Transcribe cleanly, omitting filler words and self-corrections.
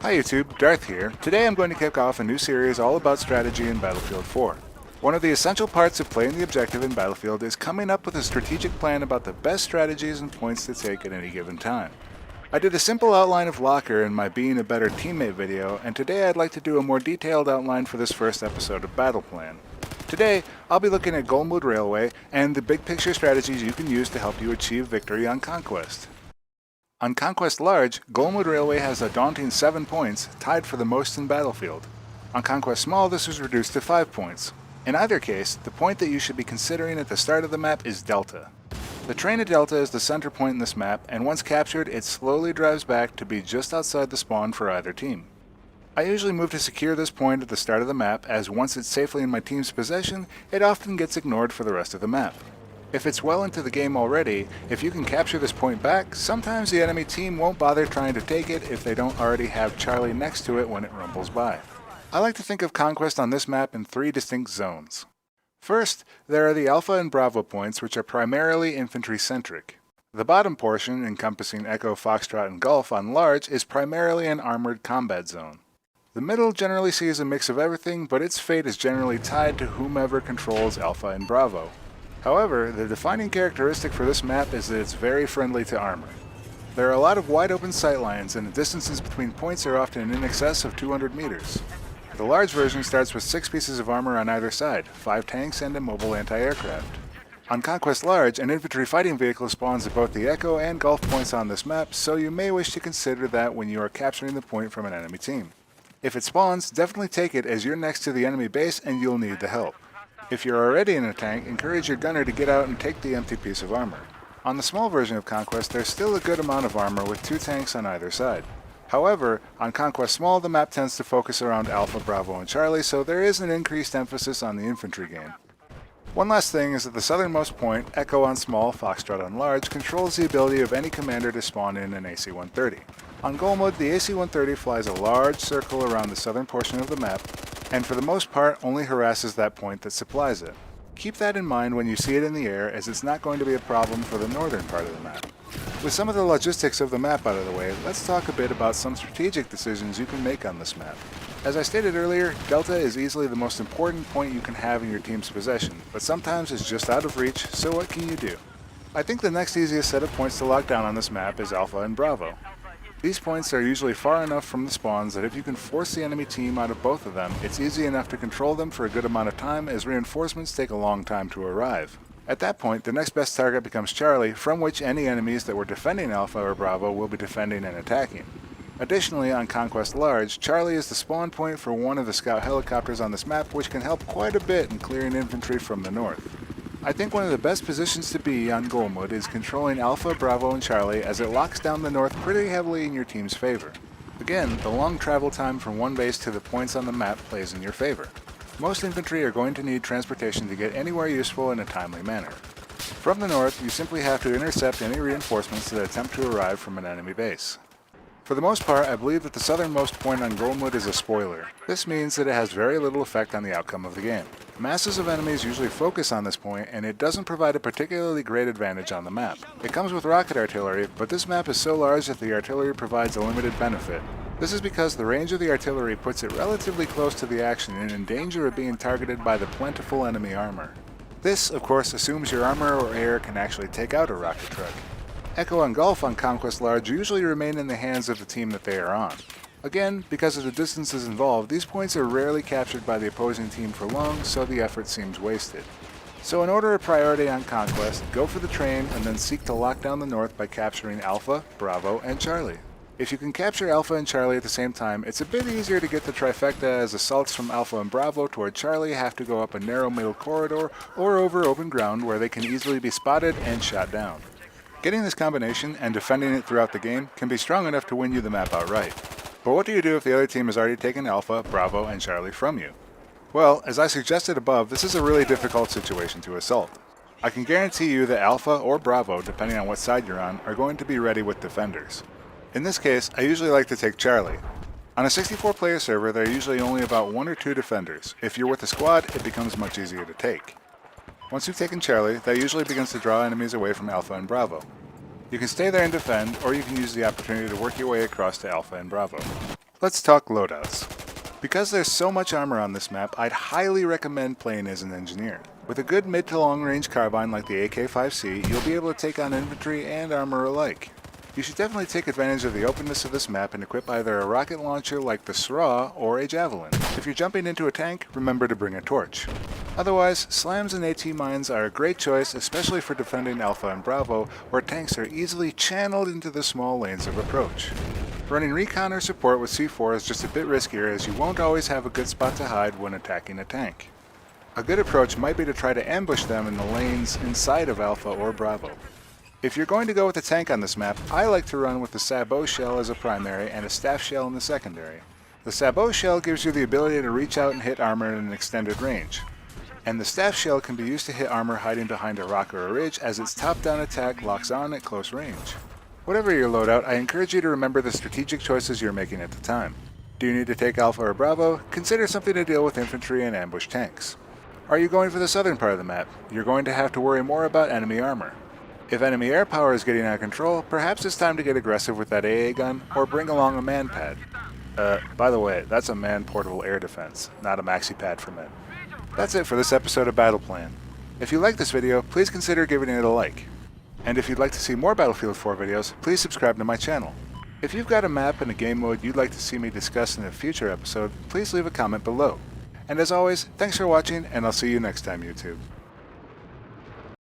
Hi YouTube, Darth here. Today I'm going to kick off a new series all about strategy in Battlefield 4. One of the essential parts of playing the objective in Battlefield is coming up with a strategic plan about the best strategies and points to take at any given time. I did a simple outline of Locker in my Being a Better Teammate video, and today I'd like to do a more detailed outline for this first episode of Battle Plan. Today, I'll be looking at Golmud Railway and the big picture strategies you can use to help you achieve victory on Conquest. On Conquest Large, Golmud Railway has a daunting 7 points, tied for the most in Battlefield. On Conquest Small, this was reduced to 5 points. In either case, the point that you should be considering at the start of the map is Delta. The train at Delta is the center point in this map, and once captured, it slowly drives back to be just outside the spawn for either team. I usually move to secure this point at the start of the map, as once it's safely in my team's possession, it often gets ignored for the rest of the map. If it's well into the game already, if you can capture this point back, sometimes the enemy team won't bother trying to take it if they don't already have Charlie next to it when it rumbles by. I like to think of Conquest on this map in 3 distinct zones. First, there are the Alpha and Bravo points, which are primarily infantry-centric. The bottom portion, encompassing Echo, Foxtrot, and Golf on Large, is primarily an armored combat zone. The middle generally sees a mix of everything, but its fate is generally tied to whomever controls Alpha and Bravo. However, the defining characteristic for this map is that it's very friendly to armor. There are a lot of wide open sightlines, and the distances between points are often in excess of 200 meters. The large version starts with 6 pieces of armor on either side, 5 tanks and a mobile anti-aircraft. On Conquest Large, an infantry fighting vehicle spawns at both the Echo and Golf points on this map, so you may wish to consider that when you are capturing the point from an enemy team. If it spawns, definitely take it as you're next to the enemy base and you'll need the help. If you're already in a tank, encourage your gunner to get out and take the empty piece of armor. On the small version of Conquest, there's still a good amount of armor with 2 tanks on either side. However, on Conquest Small, the map tends to focus around Alpha, Bravo, and Charlie, so there is an increased emphasis on the infantry game. One last thing is that the southernmost point, Echo on Small, Foxtrot on Large, controls the ability of any commander to spawn in an AC-130. On Golmud, the AC-130 flies a large circle around the southern portion of the map, and for the most part only harasses that point that supplies it. Keep that in mind when you see it in the air, as it's not going to be a problem for the northern part of the map. With some of the logistics of the map out of the way, let's talk a bit about some strategic decisions you can make on this map. As I stated earlier, Delta is easily the most important point you can have in your team's possession, but sometimes it's just out of reach, so what can you do? I think the next easiest set of points to lock down on this map is Alpha and Bravo. These points are usually far enough from the spawns that if you can force the enemy team out of both of them, it's easy enough to control them for a good amount of time, as reinforcements take a long time to arrive. At that point, the next best target becomes Charlie, from which any enemies that were defending Alpha or Bravo will be defending and attacking. Additionally, on Conquest Large, Charlie is the spawn point for one of the scout helicopters on this map, which can help quite a bit in clearing infantry from the north. I think one of the best positions to be on Golmud is controlling Alpha, Bravo, and Charlie, as it locks down the north pretty heavily in your team's favor. Again, the long travel time from one base to the points on the map plays in your favor. Most infantry are going to need transportation to get anywhere useful in a timely manner. From the north, you simply have to intercept any reinforcements that attempt to arrive from an enemy base. For the most part, I believe that the southernmost point on Golmud is a spoiler. This means that it has very little effect on the outcome of the game. Masses of enemies usually focus on this point, and it doesn't provide a particularly great advantage on the map. It comes with rocket artillery, but this map is so large that the artillery provides a limited benefit. This is because the range of the artillery puts it relatively close to the action and in danger of being targeted by the plentiful enemy armor. This, of course, assumes your armor or air can actually take out a rocket truck. Echo and Golf on Conquest Large usually remain in the hands of the team that they are on. Again, because of the distances involved, these points are rarely captured by the opposing team for long, so the effort seems wasted. So in order of priority on Conquest, go for the train and then seek to lock down the north by capturing Alpha, Bravo, and Charlie. If you can capture Alpha and Charlie at the same time, it's a bit easier to get the trifecta, as assaults from Alpha and Bravo toward Charlie have to go up a narrow middle corridor or over open ground where they can easily be spotted and shot down. Getting this combination and defending it throughout the game can be strong enough to win you the map outright. But what do you do if the other team has already taken Alpha, Bravo, and Charlie from you? Well, as I suggested above, this is a really difficult situation to assault. I can guarantee you that Alpha or Bravo, depending on what side you're on, are going to be ready with defenders. In this case, I usually like to take Charlie. On a 64-player server, there are usually only about 1 or 2 defenders. If you're with a squad, it becomes much easier to take. Once you've taken Charlie, that usually begins to draw enemies away from Alpha and Bravo. You can stay there and defend, or you can use the opportunity to work your way across to Alpha and Bravo. Let's talk loadouts. Because there's so much armor on this map, I'd highly recommend playing as an engineer. With a good mid to long range carbine like the AK-5C, you'll be able to take on infantry and armor alike. You should definitely take advantage of the openness of this map and equip either a rocket launcher like the SRA or a javelin. If you're jumping into a tank, remember to bring a torch. Otherwise, slams and AT mines are a great choice, especially for defending Alpha and Bravo, where tanks are easily channeled into the small lanes of approach. Running recon or support with C4 is just a bit riskier, as you won't always have a good spot to hide when attacking a tank. A good approach might be to try to ambush them in the lanes inside of Alpha or Bravo. If you're going to go with a tank on this map, I like to run with the sabot shell as a primary and a staff shell in the secondary. The sabot shell gives you the ability to reach out and hit armor in an extended range, and the staff shell can be used to hit armor hiding behind a rock or a ridge, as its top-down attack locks on at close range. Whatever your loadout, I encourage you to remember the strategic choices you're making at the time. Do you need to take Alpha or Bravo? Consider something to deal with infantry and ambush tanks. Are you going for the southern part of the map? You're going to have to worry more about enemy armor. If enemy air power is getting out of control, perhaps it's time to get aggressive with that AA gun, or bring along a man pad. By the way, that's a man portable air defense, not a maxi pad for men. That's it for this episode of Battle Plan. If you like this video, please consider giving it a like. And if you'd like to see more Battlefield 4 videos, please subscribe to my channel. If you've got a map and a game mode you'd like to see me discuss in a future episode, please leave a comment below. And as always, thanks for watching, and I'll see you next time, YouTube.